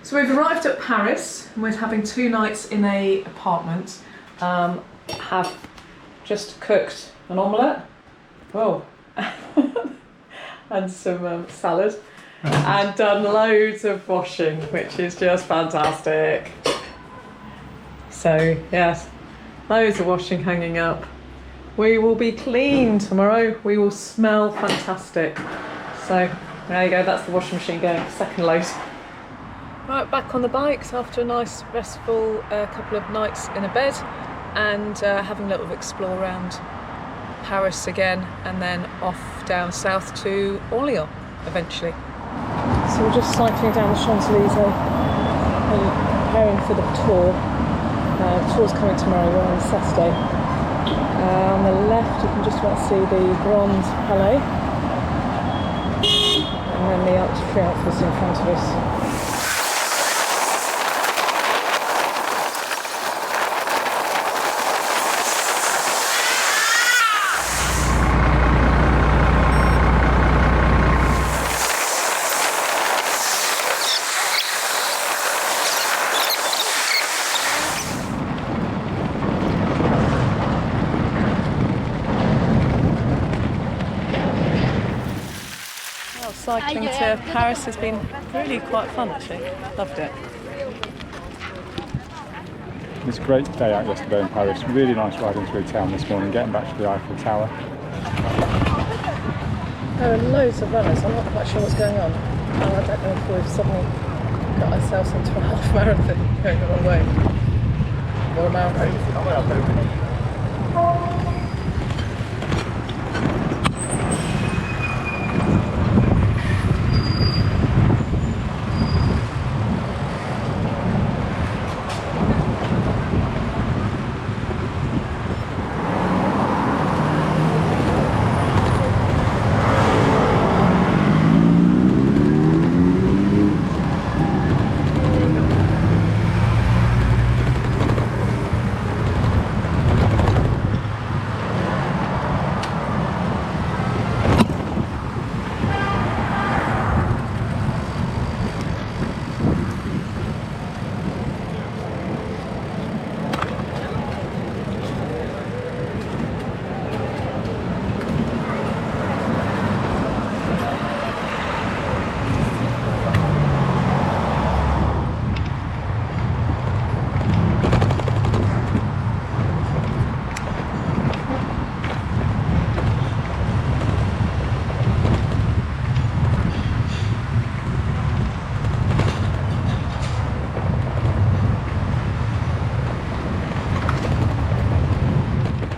So we've arrived at Paris and we're having 2 nights in a apartment. Have just cooked an omelette, and some salad, and done loads of washing, which is just fantastic. So yes, loads of washing hanging up. We will be clean tomorrow. We will smell fantastic. So there you go, that's the washing machine going, second load. Right, back on the bikes after a nice restful couple of nights in a bed, and having a little explore around Paris again, and then off down south to Orléans eventually. So we're just cycling down the Champs-Elysees and preparing for the tour. The tour's coming tomorrow, we're on Saturday. On the left you can just about see the Grand Palais, and then the Arc de Triomphe is in front of us. Cycling to Paris has been really quite fun actually, loved it. It's a great day out yesterday in Paris, really nice riding through town this morning, getting back to the Eiffel Tower. There are loads of runners, I'm not quite sure what's going on. I don't know if we've suddenly got ourselves into a half marathon going the wrong way. Or a marathon.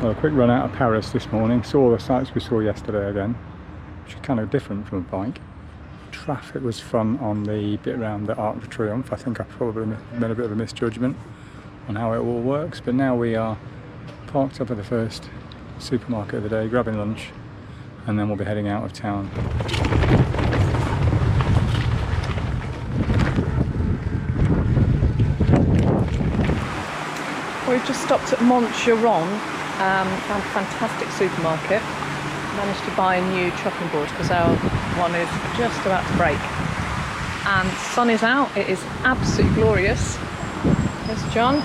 Well, a quick run out of Paris this morning, saw the sights we saw yesterday again, which is kind of different from a bike. Traffic was fun on the bit around the Arc de Triomphe. I think I probably made a bit of a misjudgment on how it all works, but now we are parked up at the first supermarket of the day, grabbing lunch, and then we'll be heading out of town. We've just stopped at Montgeron, found a fantastic supermarket, managed to buy a new chopping board because our one is just about to break. And the sun is out, it is absolutely glorious. There's John.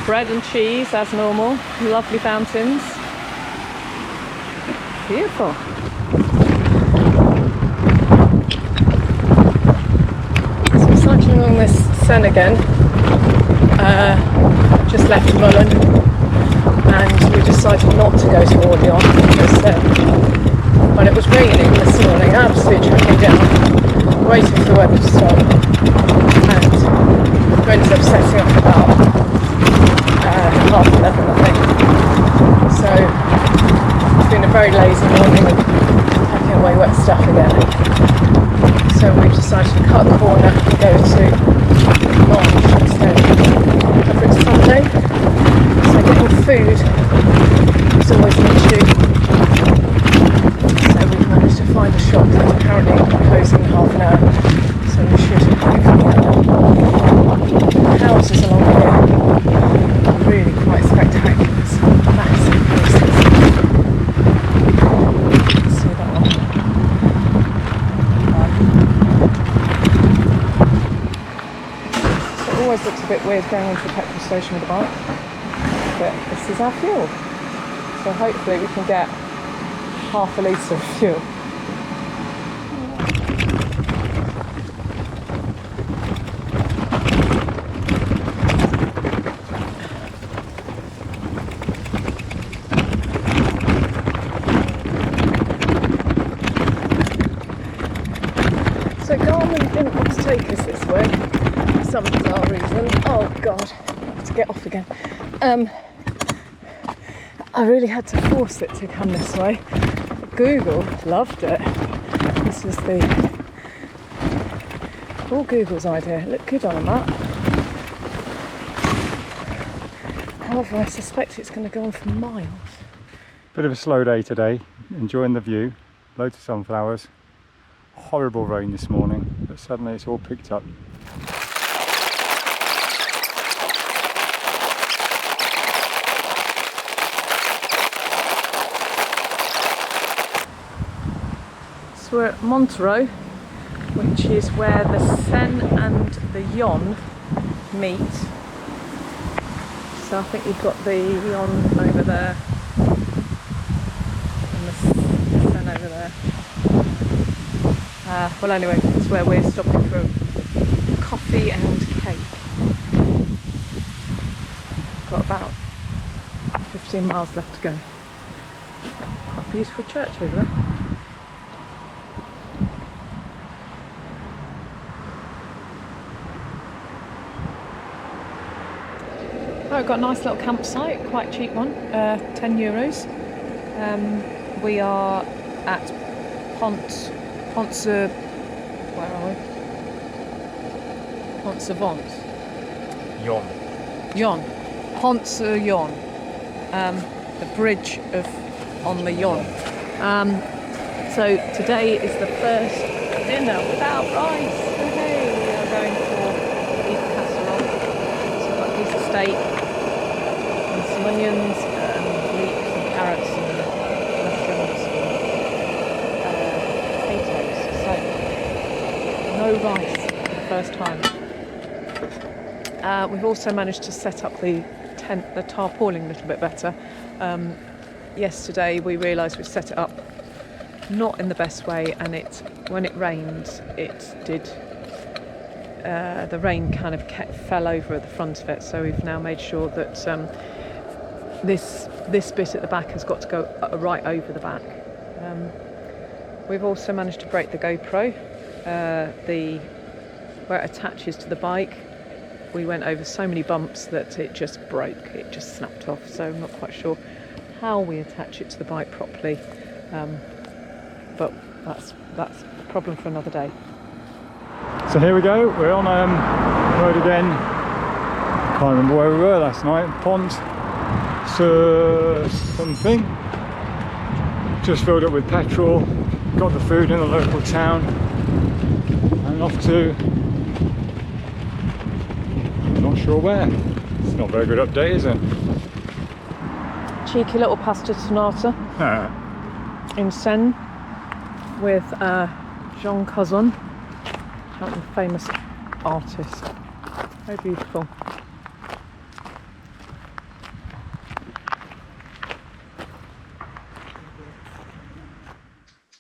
Bread and cheese as normal, lovely fountains. Beautiful. So we're cycling along this Seine again. Just left Mullen, and we decided not to go to Orléans because when it was raining this morning, absolutely tracking down, waiting for the weather to stop, and we ended up setting up about 11:30 I think. So it's been a very lazy morning, packing away wet stuff again. So we decided to cut a corner and go to Langres instead. Over it's Sunday, so getting food is always an issue. So we've managed to find a shop that's apparently closing in half an hour, so we should hopefully have houses along here are really quite spectacular. Some massive places. See that one? looks a bit weird going into a petrol station with a bike, but this is our fuel. So hopefully we can get half a litre of fuel. So Garmin didn't want to take us this way for some bizarre reason. Oh God, I have to get off again. I really had to force it to come this way. Google loved it. This is all Google's idea. It looked good on a map. However, I suspect it's going to go on for miles. Bit of a slow day today, enjoying the view, loads of sunflowers. Horrible rain this morning, but suddenly it's all picked up. So we're at Montereau, which is where the Seine and the Yonne meet. So I think you've got the Yonne over there and the Seine over there. Well anyway, it's where we're stopping for coffee and cake. Got about 15 miles left to go. Quite a beautiful church over there. Oh, we've got a nice little campsite, quite cheap one, €10. We are at where are we? Pont-Savant. Yonne. Pont-Yonne. The bridge on the Yonne. So today is the first dinner without rice. Hey, we are going for beef casserole. So we've got a piece of steak and some onions and leeks and carrots and mushrooms and potatoes. So no rice for the first time. We've also managed to set up the tent, the tarpaulin a little bit better. Yesterday we realised we set it up not in the best way, and when it rained, the rain kind of fell over at the front of it. So we've now made sure that this bit at the back has got to go right over the back. We've also managed to break the GoPro, where it attaches to the bike. We went over so many bumps that it just broke, it just snapped off, so I'm not quite sure how we attach it to the bike properly, but that's a problem for another day. So here we go, we're on the road again. Can't remember where we were last night. Pont something. Just filled up with petrol, got the food in the local town, and off to, I'm not sure where. It's not a very good update, is it? Cheeky little pasta sonata in Seine with Jean Cousin, a famous artist. Very beautiful.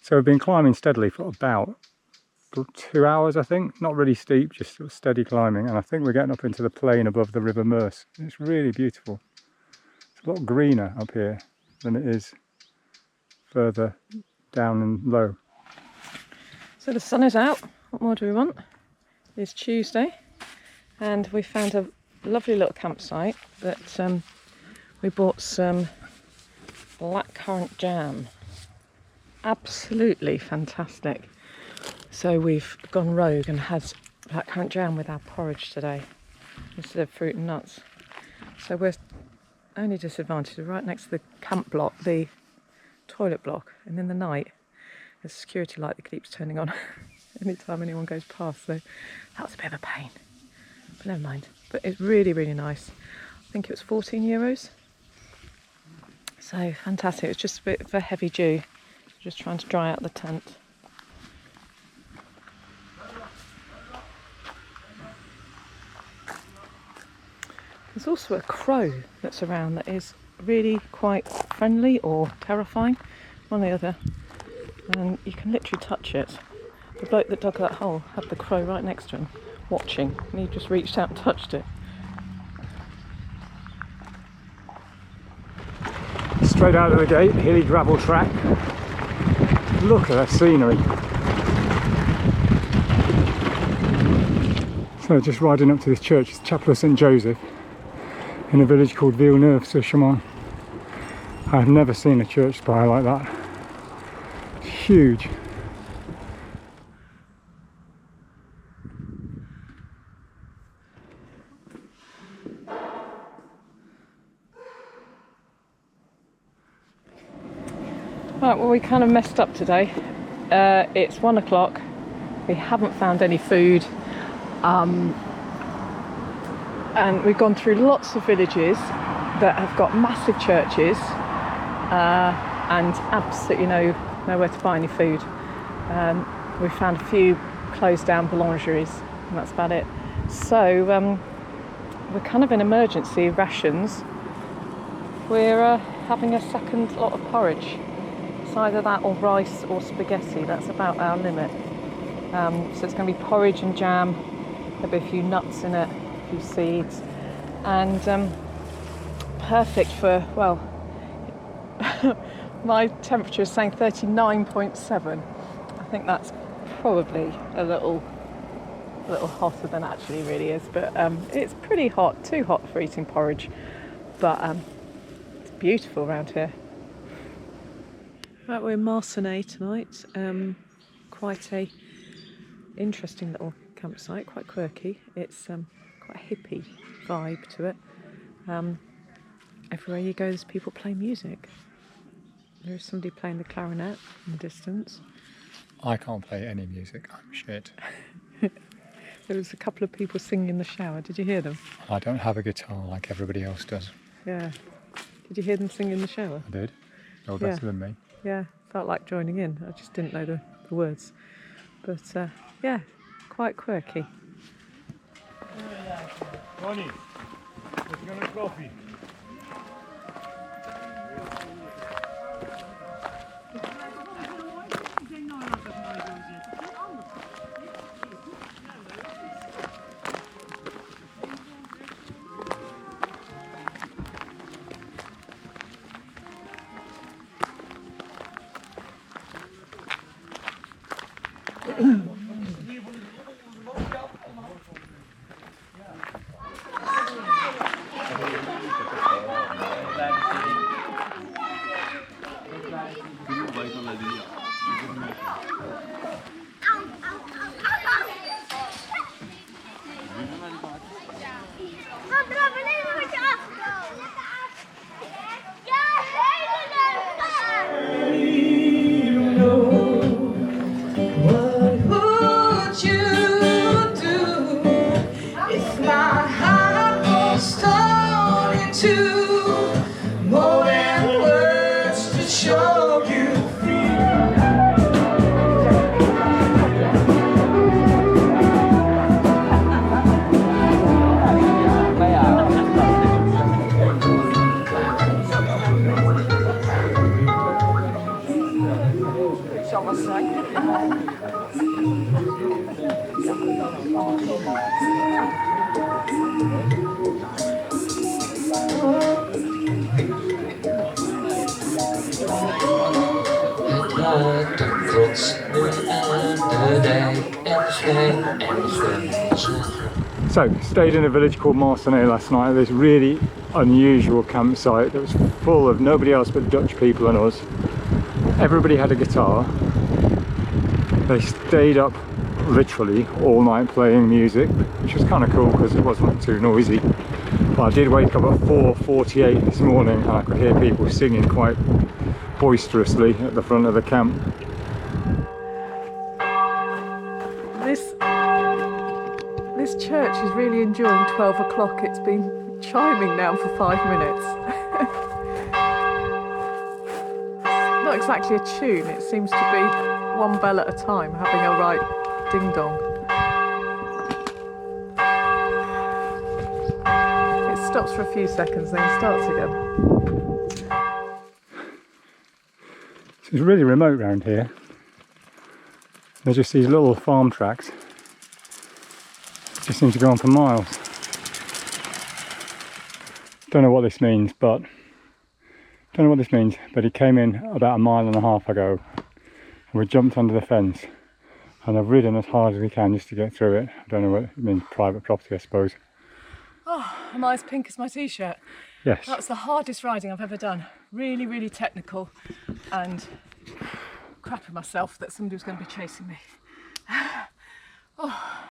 So we've been climbing steadily for about 2 hours, I think. Not really steep, just sort of steady climbing. And I think we're getting up into the plain above the River Meuse. It's really beautiful. It's a lot greener up here than it is further down and low. So the sun is out. What more do we want? It's Tuesday, and we found a lovely little campsite that we bought some blackcurrant jam. Absolutely fantastic. So we've gone rogue and had blackcurrant jam with our porridge today instead of fruit and nuts. So we're only disadvantaged, right next to the camp block, the toilet block, and in the night there's a security light that keeps turning on anytime anyone goes past, so that was a bit of a pain, but never mind. But it's really, really nice. I think it was €14. So fantastic. It's just a bit of a heavy dew, just trying to dry out the tent. There's also a crow that's around that is really quite friendly or terrifying, one or the other, and you can literally touch it. The bloke that dug that hole had the crow right next to him, watching, and he just reached out and touched it. Straight out of the gate, hilly gravel track. Look at that scenery. So just riding up to this church, it's the Chapel of St Joseph in a village called Villeneuve-sur-Chemin. I've never seen a church spire like that. It's huge. Right, well, we kind of messed up today. It's 1 o'clock. We haven't found any food. And we've gone through lots of villages that have got massive churches and absolutely nowhere to buy any food. We found a few closed down boulangeries, and that's about it. So we're kind of in emergency rations. We're having a second lot of porridge. It's either that or rice or spaghetti. That's about our limit. So it's going to be porridge and jam. There'll be a few nuts in it, a few seeds, and perfect for, well, my temperature is saying 39.7. I think that's probably a little hotter than actually really is, but it's pretty hot, too hot for eating porridge, but it's beautiful around here. Right, we're in Marcenay tonight. Quite a interesting little campsite, quite quirky. It's quite a hippie vibe to it. Everywhere you go there's people playing music. There's somebody playing the clarinet in the distance. I can't play any music, I'm shit. There was a couple of people singing in the shower. Did you hear them? I don't have a guitar like everybody else does. Yeah. Did you hear them sing in the shower? I did. They were better than me. Yeah, felt like joining in. I just didn't know the words. But yeah, quite quirky. Ronnie, let's get a coffee. So, stayed in a village called Marcenay last night, this really unusual campsite that was full of nobody else but Dutch people and us. Everybody had a guitar. They stayed up literally all night playing music, which was kind of cool because it wasn't too noisy. But I did wake up at 4:48 this morning and I could hear people singing quite boisterously at the front of the camp. This church is really enjoying 12 o'clock. It's been chiming now for 5 minutes. Not exactly a tune, it seems to be one bell at a time, having a right ding-dong. It stops for a few seconds, then he starts again. So it's really remote around here. There's just these little farm tracks. Just seem to go on for miles. Don't know what this means, but he came in about a mile and a half ago, and we jumped under the fence, and I've ridden as hard as we can just to get through it. I don't know what it means, private property, I suppose. Oh, am I as pink as my t-shirt? Yes. That's the hardest riding I've ever done. Really, really technical, and crapping myself that somebody was going to be chasing me. Oh,